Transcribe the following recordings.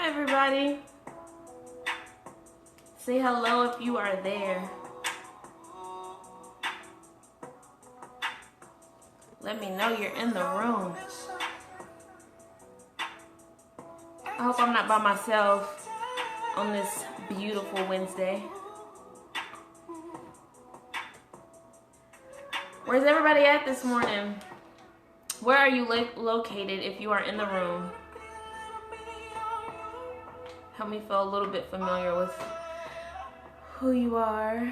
everybody. Say hello if you are there. Let me know you're in the room. I hope I'm not by myself on this beautiful Wednesday. Where's everybody at this morning? Where are you located if you are in the room? Help me feel a little bit familiar with who you are.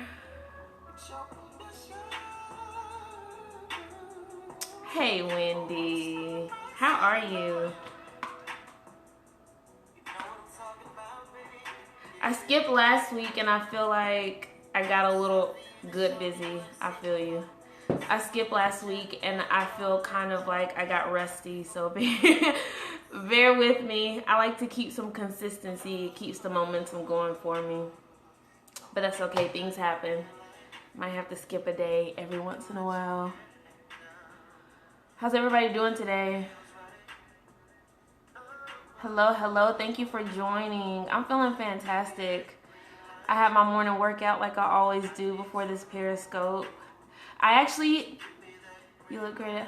Hey, Wendy. How are you? I skipped last week and I feel like I got a little good busy. I feel you. I skipped last week and I feel kind of like I got rusty, so bear with me. I like to keep some consistency. It keeps the momentum going for me. But that's okay. Things happen. Might have to skip a day every once in a while. How's everybody doing today? Hello, hello. Thank you for joining. I'm feeling fantastic. I had my morning workout like I always do before this Periscope. You look great.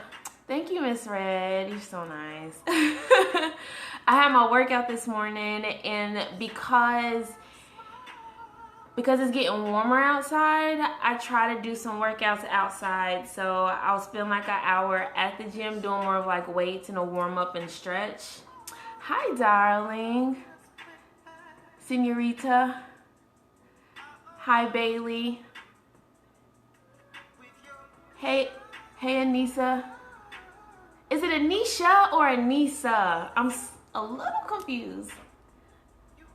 Thank you, Miss Red. You're so nice. I had my workout this morning, and because it's getting warmer outside, I try to do some workouts outside. So I'll spend like an hour at the gym doing more of like weights and a warm up and stretch. Hi, darling. Senorita. Hi, Bailey. Hey, Anissa. Is it Anisha or Anissa? I'm a little confused.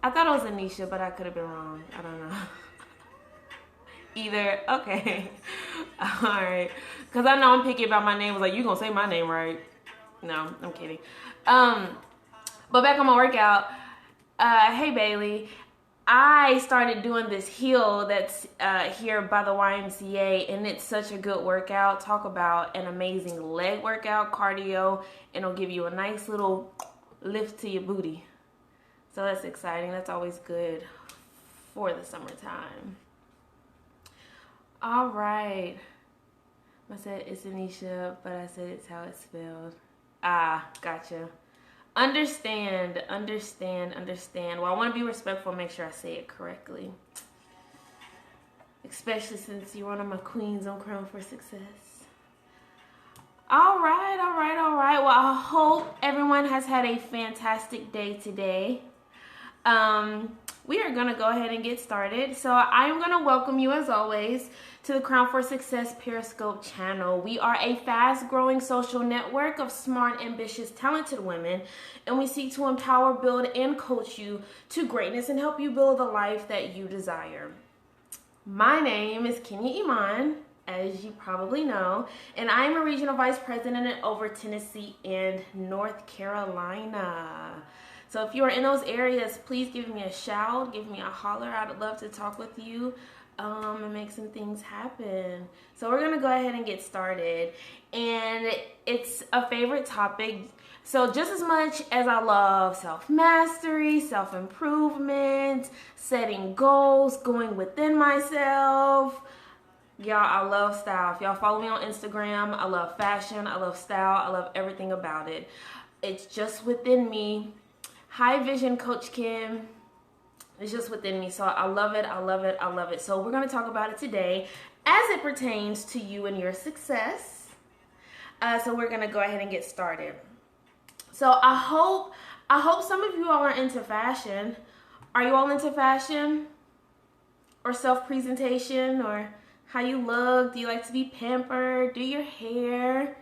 I thought it was Anisha, but I could have been wrong. I don't know. Either. Okay. All right. Because I know I'm picky about my name. I was like, you going to say my name right. No, I'm kidding. But back on my workout. Hey, Bailey. I started doing this heel that's here by the YMCA, and it's such a good workout. Talk about an amazing leg workout, cardio, and it'll give you a nice little lift to your booty. So that's exciting. That's always good for the summertime. All right. I said it's Anisha, but I said it's how it's spelled. Ah, gotcha. Understand. Well, I want to be respectful and make sure I say it correctly. Especially since you're one of my queens on Crown for Success. All right. Well, I hope everyone has had a fantastic day today. We are going to go ahead and get started. So I am going to welcome you, as always, to the Crown for Success Periscope channel. We are a fast-growing social network of smart, ambitious, talented women, and we seek to empower, build, and coach you to greatness and help you build the life that you desire. My name is KenyaIman, as you probably know, and I am a regional vice president over Tennessee and North Carolina. So if you are in those areas, please give me a shout, give me a holler. I'd love to talk with you and make some things happen. So we're going to go ahead and get started. And it's a favorite topic. So just as much as I love self-mastery, self-improvement, setting goals, going within myself, y'all, I love style. If y'all follow me on Instagram, I love fashion, I love style, I love everything about it. It's just within me. Hi, Vision Coach Kim. It's just within me. So I love it. So we're going to talk about it today as it pertains to you and your success. So we're going to go ahead and get started. So I hope some of you all are into fashion. Are you all into fashion? Or self-presentation? Or how you look? Do you like to be pampered? Do your hair?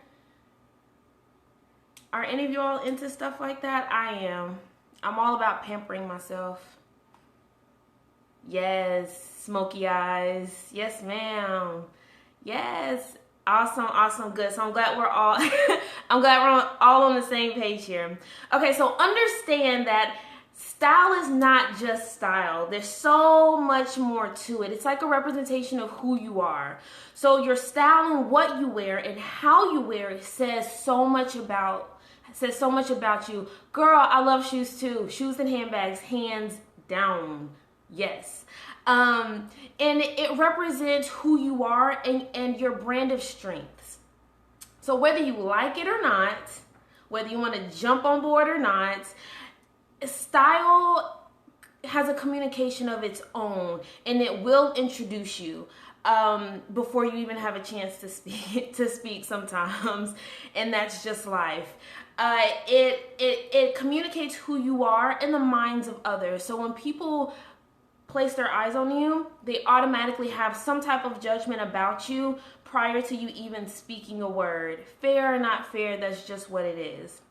Are any of you all into stuff like that? I am. I'm all about pampering myself. Yes, smoky eyes. Yes, ma'am. Yes. Awesome, good. So I'm glad we're all on the same page here. Okay, so understand that style is not just style. There's so much more to it. It's like a representation of who you are. So your style and what you wear and how you wear it says so much about says so much about you. Girl, I love shoes too. Shoes and handbags, hands down. Yes. And it represents who you are and your brand of strengths. So whether you like it or not, whether you want to jump on board or not, style has a communication of its own, and it will introduce you before you even have a chance to speak sometimes, and that's just life. It communicates who you are in the minds of others. So when people place their eyes on you, they automatically have some type of judgment about you prior to you even speaking a word. Fair or not fair, that's just what it is.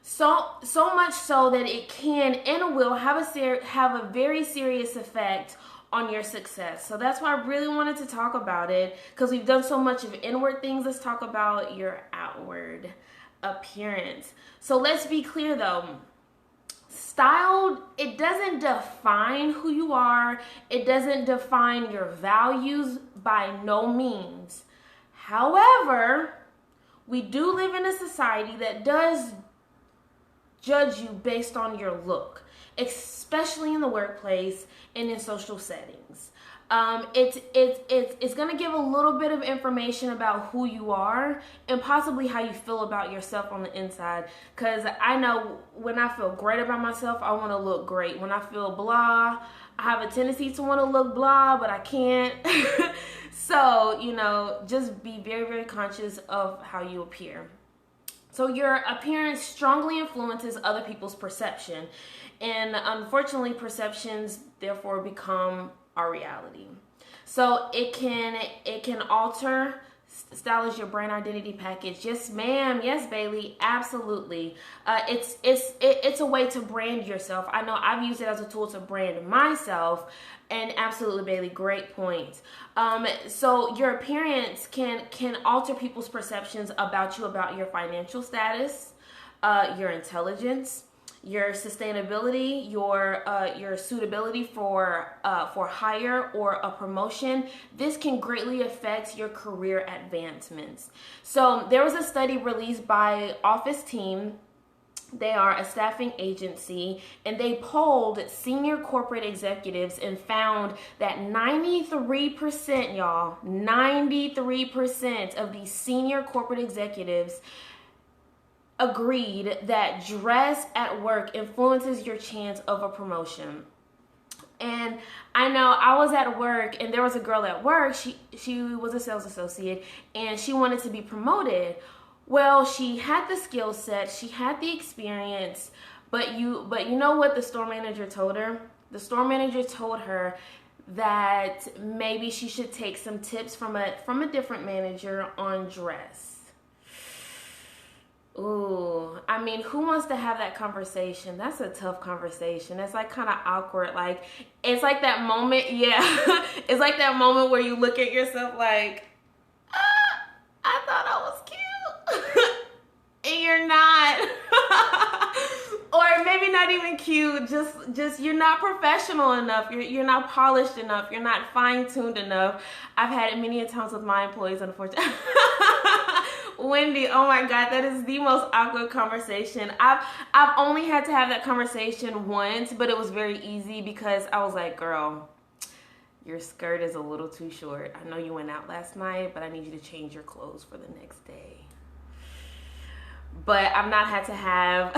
So much so that it can and will have a very serious effect on your success. So that's why I really wanted to talk about it, because we've done so much of inward things. Let's talk about your outward appearance. So let's be clear though. Style, it doesn't define who you are. It doesn't define your values by no means. However, we do live in a society that does judge you based on your look, especially in the workplace and in social settings. It's going to give a little bit of information about who you are and possibly how you feel about yourself on the inside. Because I know when I feel great about myself, I want to look great. When I feel blah, I have a tendency to want to look blah, but I can't. So, just be very, very conscious of how you appear. So your appearance strongly influences other people's perception. And unfortunately, perceptions therefore become our reality. So it can alter. Style is your brand identity package. Yes, ma'am. Yes, Bailey. Absolutely. It's a way to brand yourself. I know I've used it as a tool to brand myself. And absolutely, Bailey, great point. So your appearance can alter people's perceptions about you, about your financial status, your intelligence, your sustainability, your suitability for hire or a promotion. This can greatly affect your career advancements. So there was a study released by Office Team. They are a staffing agency, and they polled senior corporate executives and found that 93%, y'all, 93% of these senior corporate executives agreed that dress at work influences your chance of a promotion. And I know I was at work, and there was a girl at work. She was a sales associate, and she wanted to be promoted. Well, she had the skill set, she had the experience, but you know what the store manager told her? The store manager told her that maybe she should take some tips from a different manager on dress. Ooh, I mean, who wants to have that conversation? That's a tough conversation. It's like kind of awkward. Like, it's like that moment, yeah. It's like that moment where you look at yourself like, I thought I was cute. And you're not. Or maybe not even cute, just you're not professional enough, you're not polished enough, you're not fine-tuned enough. I've had it many times with my employees, unfortunately. Wendy, oh my God, that is the most awkward conversation. I've only had to have that conversation once, but it was very easy because I was like, girl, your skirt is a little too short. I know you went out last night, but I need you to change your clothes for the next day. But I've not had to have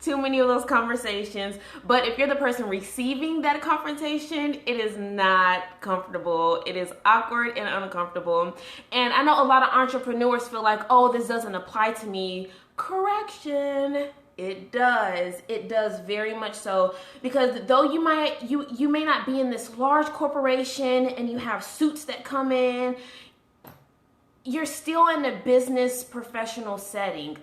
too many of those conversations. But if you're the person receiving that confrontation, it is not comfortable. It is awkward and uncomfortable. And I know a lot of entrepreneurs feel like, oh, this doesn't apply to me. Correction. It does. It does very much so. Because though you may not be in this large corporation and you have suits that come in, you're still in a business professional setting.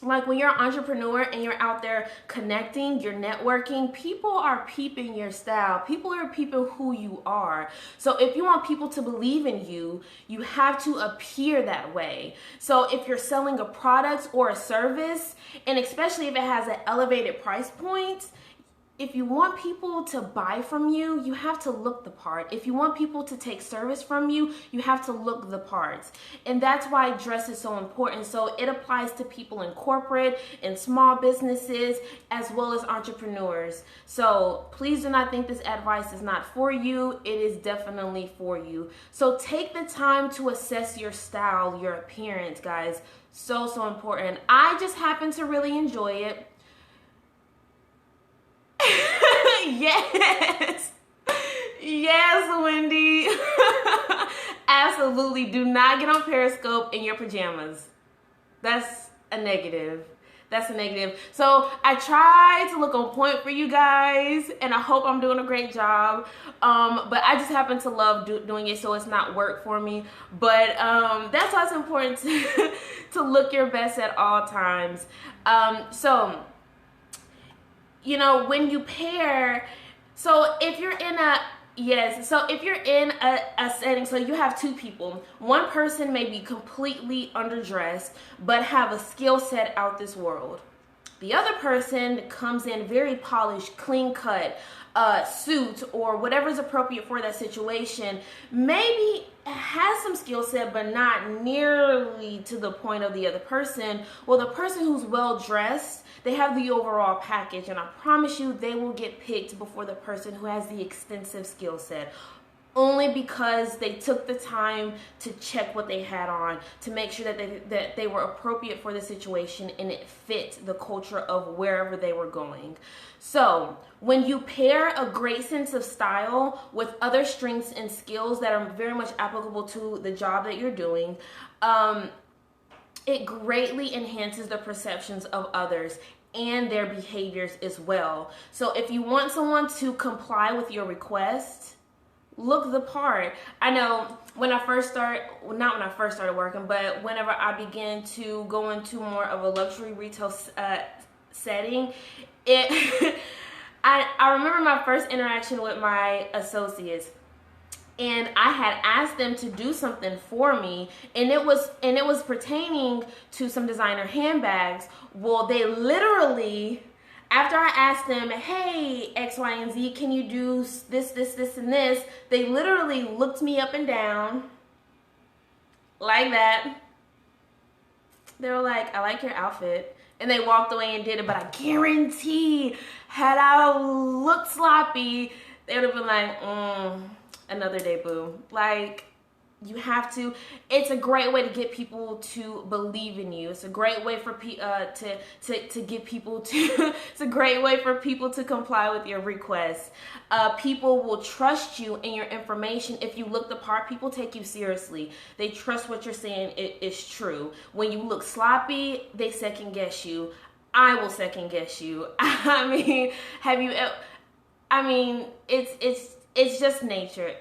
Like when you're an entrepreneur and you're out there connecting, you're networking, people are peeping your style. People are peeping who you are. So if you want people to believe in you, you have to appear that way. So if you're selling a product or a service, and especially if it has an elevated price point, if you want people to buy from you, you have to look the part. If you want people to take service from you, you have to look the part. And that's why dress is so important. So it applies to people in corporate, in small businesses, as well as entrepreneurs. So please do not think this advice is not for you. It is definitely for you. So take the time to assess your style, your appearance, guys. So important. I just happen to really enjoy it. Yes. Yes, Wendy. Absolutely. Do not get on Periscope in your pajamas. That's a negative. That's a negative. So I try to look on point for you guys, and I hope I'm doing a great job. But I just happen to love doing it, so it's not work for me. But that's why it's important to look your best at all times. So, you know, when you pair, so if you're in a, so if you're in a setting, so you have two people, one person may be completely underdressed, but have a skill set out this world. The other person comes in very polished, clean cut, suit or whatever's appropriate for that situation, maybe has some skill set, but not nearly to the point of the other person. Well, the person who's well dressed, they have the overall package, and I promise you they will get picked before the person who has the extensive skill set, only because they took the time to check what they had on, to make sure that they were appropriate for the situation and it fit the culture of wherever they were going. So when you pair a great sense of style with other strengths and skills that are very much applicable to the job that you're doing, it greatly enhances the perceptions of others and their behaviors as well. So if you want someone to comply with your request, look the part. I know when I first started, well, not when I first started working, but whenever I began to go into more of a luxury retail setting, I remember my first interaction with my associates, and I had asked them to do something for me, and it was pertaining to some designer handbags. Well, they literally, after I asked them, hey, X, Y, and Z, can you do this, and this? They literally looked me up and down like that. They were like, I like your outfit. And they walked away and did it, but I guarantee, had I looked sloppy, they would have been like, another day, boo. Like, you have to, it's a great way to get people to believe in you. It's a great way for to get people to, it's a great way for people to comply with your requests. People will trust you and your information. If you look the part, people take you seriously. They trust what you're saying is true. When you look sloppy, they second guess you. I will second guess you. I mean, it's just nature.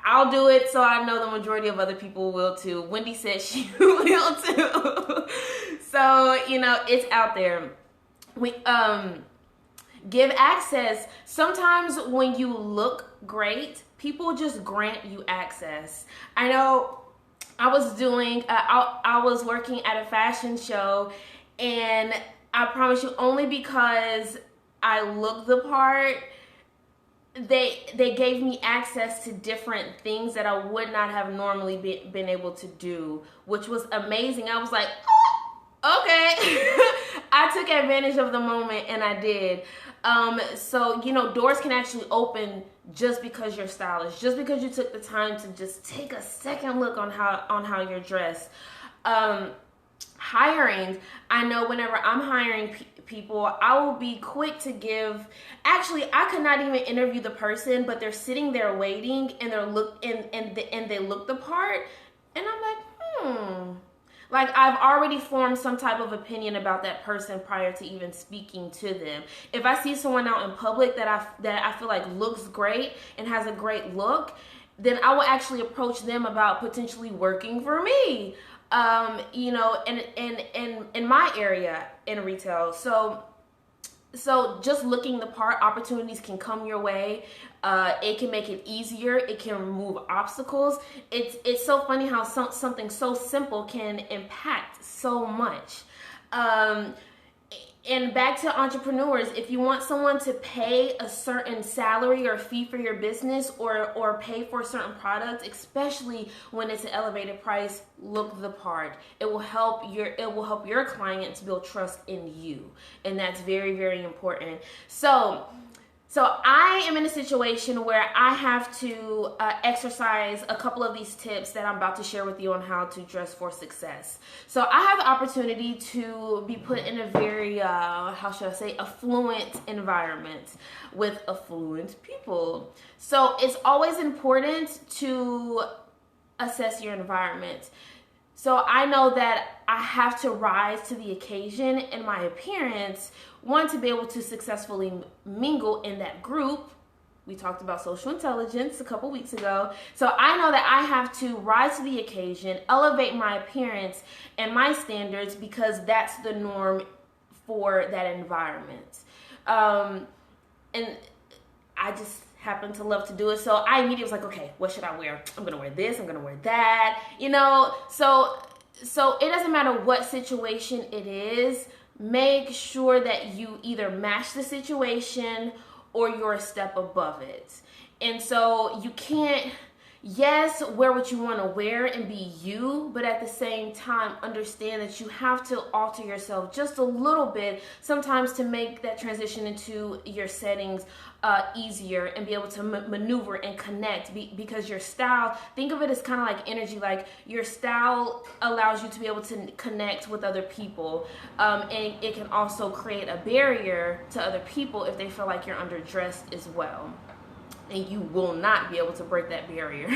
I'll do it, so I know the majority of other people will too. Wendy said she will too. So, you know, it's out there. We give access. Sometimes when you look great, people just grant you access. I know I was doing, I was working at a fashion show, and I promise you, only because I look the part, they gave me access to different things that I would not have normally been able to do, which was amazing. I was like, oh, okay. I took advantage of the moment, and I did. So, you know, doors can actually open just because you're stylish, just because you took the time to just take a second look on how you're dressed. Hiring, I know whenever I'm hiring people, I will be quick to give. Actually, I could not even interview the person, but they're sitting there waiting, and they look the part, and I'm like, like I've already formed some type of opinion about that person prior to even speaking to them. If I see someone out in public that I feel like looks great and has a great look, then I will actually approach them about potentially working for me. You know, in my area in retail. So just looking the part, opportunities can come your way. It can make it easier. It can remove obstacles. It's so funny how something so simple can impact so much. And back to entrepreneurs, if you want someone to pay a certain salary or fee for your business, or pay for a certain product, especially when it's an elevated price, look the part. It will help your client to build trust in you, and that's very, very important. So I am in a situation where I have to exercise a couple of these tips that I'm about to share with you on how to dress for success. So I have the opportunity to be put in a very, how should I say, affluent environment with affluent people. So it's always important to assess your environment. So I know that I have to rise to the occasion in my appearance, one, to be able to successfully mingle in that group. We talked about social intelligence a couple weeks ago. So I know that I have to rise to the occasion, elevate my appearance and my standards, because that's the norm for that environment. And I just happen to love to do it. So I immediately was like, okay, what should I wear? I'm gonna wear this, I'm gonna wear that, so it doesn't matter what situation it is. Make sure that you either match the situation or you're a step above it. And so you can't, yes, wear what you want to wear and be you, but at the same time, understand that you have to alter yourself just a little bit sometimes to make that transition into your settings easier and be able to maneuver and connect, because your style, think of it as kind of like energy. Like, your style allows you to be able to connect with other people, and it can also create a barrier to other people if they feel like you're underdressed as well. And you will not be able to break that barrier.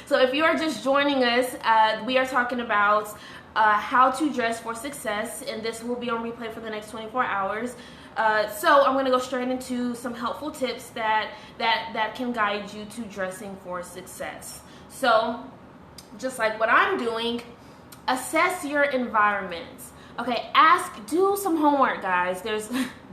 So if you are just joining us, we are talking about how to dress for success, and this will be on replay for the next 24 hours. So I'm going to go straight into some helpful tips that can guide you to dressing for success. So just like what I'm doing, assess your environment. Okay, do some homework, guys.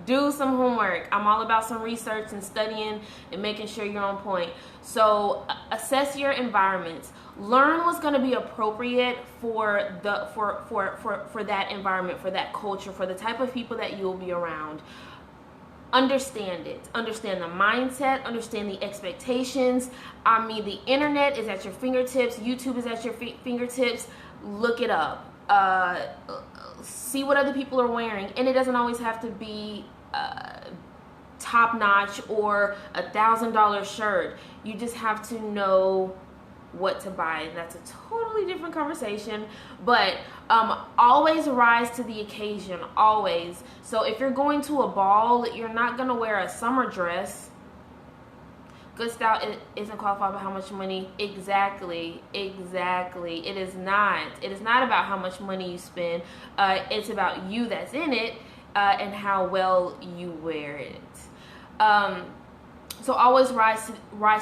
Do some homework. I'm all about some research and studying and making sure you're on point. So assess your environment. Learn what's going to be appropriate for that environment, for that culture, for the type of people that you'll be around. Understand it. Understand the mindset. Understand the expectations. I mean, the internet is at your fingertips. YouTube is at your fingertips. Look it up. See what other people are wearing, and it doesn't always have to be top notch or $1,000 shirt. You just have to know what to buy, and that's a totally different conversation. But always rise to the occasion, always. So if you're going to a ball, you're not gonna wear a summer dress. Good style isn't qualified by how much money. Exactly. It is not. It is not about how much money you spend. It's about you that's in it, and how well you wear it. So always rise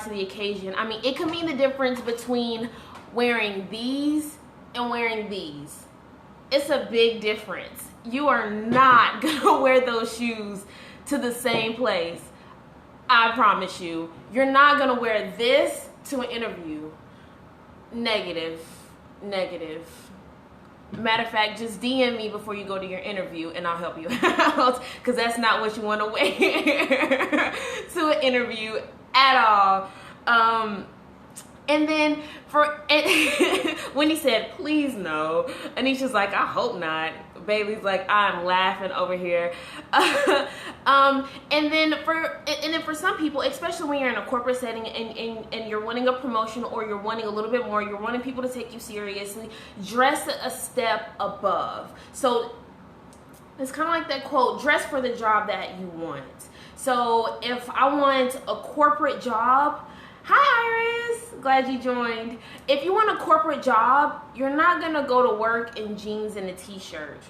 to the occasion. I mean, it can mean the difference between wearing these and wearing these. It's a big difference. You are not gonna wear those shoes to the same place. I promise you. You're not gonna wear this to an interview. Negative. Matter of fact, just DM me before you go to your interview and I'll help you out, because that's not what you want to wear to an interview at all. And then when he said, please no, Anisha's like, I hope not. Bailey's like, I'm laughing over here. And then for some people, especially when you're in a corporate setting and you're wanting a promotion, or you're wanting a little bit more, you're wanting people to take you seriously, dress a step above. So it's kind of like that quote, dress for the job that you want. So if I want a corporate job, hi Iris, glad you joined. If you want a corporate job, you're not gonna go to work in jeans and a t-shirt.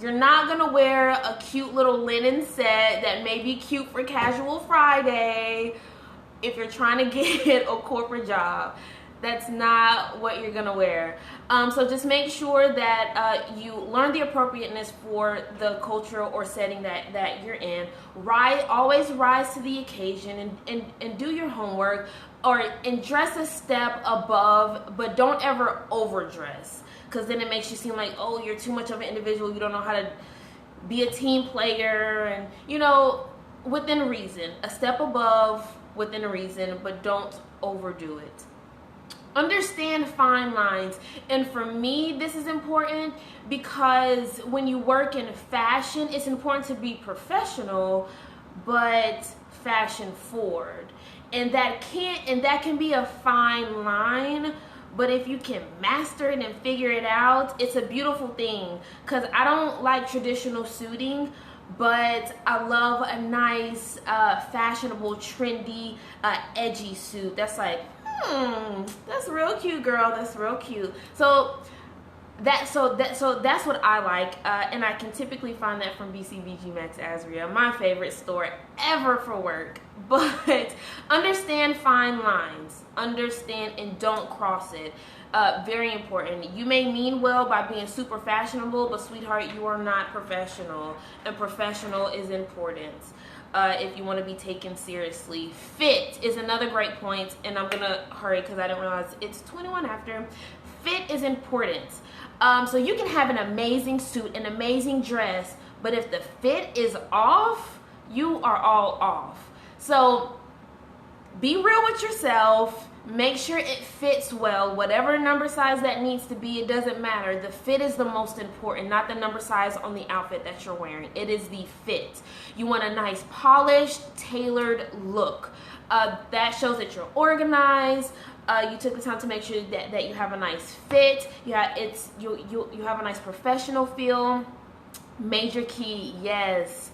You're not gonna wear a cute little linen set that may be cute for casual Friday if you're trying to get a corporate job. That's not what you're gonna wear. So just make sure that you learn the appropriateness for the culture or setting that you're in. Always rise to the occasion and do your homework, and dress a step above, but don't ever overdress, because then it makes you seem like, oh, you're too much of an individual, you don't know how to be a team player, and within reason, a step above within reason, but don't overdo it. Understand fine lines. And for me, this is important because when you work in fashion, it's important to be professional but fashion forward. And that can be a fine line, but if you can master it and figure it out, it's a beautiful thing. Because I don't like traditional suiting, but I love a nice, fashionable, trendy, edgy suit. That's like, that's real cute, girl. That's real cute. So that's what I like, and I can typically find that from BCBG Max Azria, my favorite store ever for work. But understand fine lines, understand and don't cross it. Very important. You may mean well by being super fashionable, but sweetheart, you are not professional, and professional is important. If you want to be taken seriously. Fit is another great point, and I'm gonna hurry because I didn't realize it's 21 after. Fit is important. So you can have an amazing suit, an amazing dress, but if the fit is off, you are all off. So be real with yourself. Make sure it fits well. Whatever number size that needs to be, it doesn't matter. The fit is the most important, not the number size on the outfit that you're wearing. It is the fit. You want a nice, polished, tailored look. That shows that you're organized. You took the time to make sure that you have a nice fit. You have a nice professional feel. Major key, yes.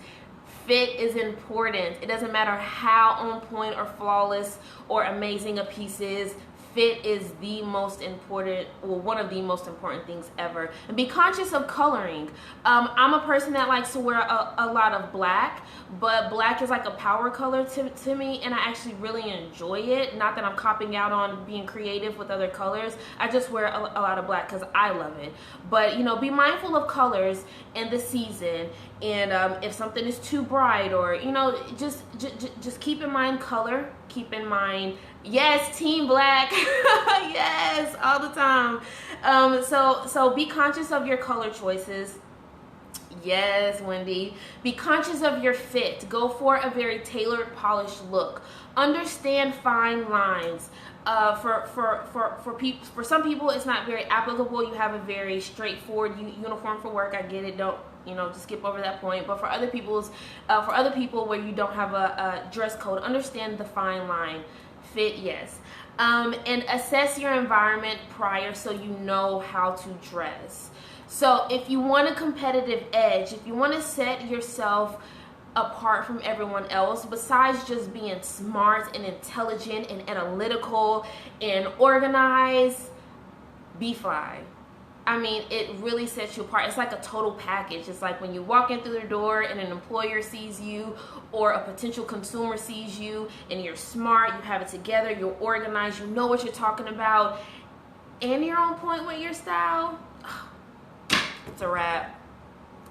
Fit is important. It doesn't matter how on point or flawless or amazing a piece is. Fit is the most important, well, one of the most important things ever. And be conscious of coloring. I'm a person that likes to wear a lot of black, but black is like a power color to me, and I actually really enjoy it. Not that I'm copping out on being creative with other colors. I just wear a lot of black because I love it. But be mindful of colors in the season, and if something is too bright, or just keep in mind color. Keep in mind, yes, team black. Yes, all the time. So be conscious of your color choices. Yes, Wendy. Be conscious of your fit. Go for a very tailored, polished look. Understand fine lines. For some people, it's not very applicable. You have a very straightforward uniform for work. I get it. Don't just skip over that point. But for other people where you don't have a dress code, understand the fine line. Fit, yes. And assess your environment prior so you know how to dress. So if you want a competitive edge, if you want to set yourself apart from everyone else, besides just being smart and intelligent and analytical and organized, be fly. I mean, it really sets you apart. It's like a total package. It's like when you walk in through the door and an employer sees you, or a potential consumer sees you, and you're smart, you have it together, you're organized, you know what you're talking about, and you're on point with your style. It's a wrap.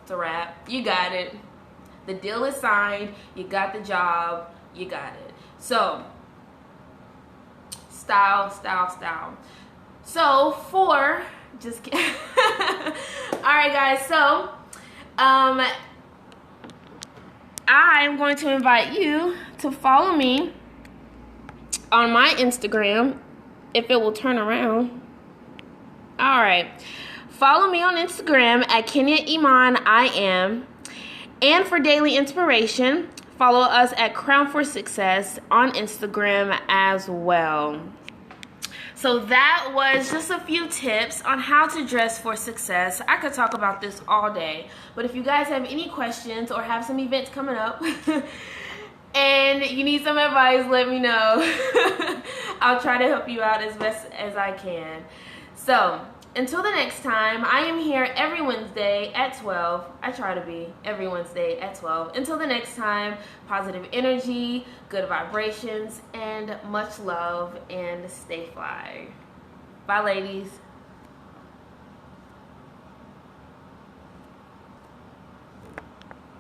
It's a wrap. You got it. The deal is signed. You got the job. You got it. So, style. So, just kidding. All right, guys. So, I'm going to invite you to follow me on my Instagram, if it will turn around. All right. Follow me on Instagram at KenyaIman, I am. And for daily inspiration, follow us at Crown for Success on Instagram as well. So that was just a few tips on how to dress for success. I could talk about this all day, but if you guys have any questions or have some events coming up and you need some advice, let me know. I'll try to help you out as best as I can. So until the next time, I am here every Wednesday at 12. I try to be every Wednesday at 12. Until the next time, positive energy, good vibrations, and much love, and stay fly. Bye, ladies.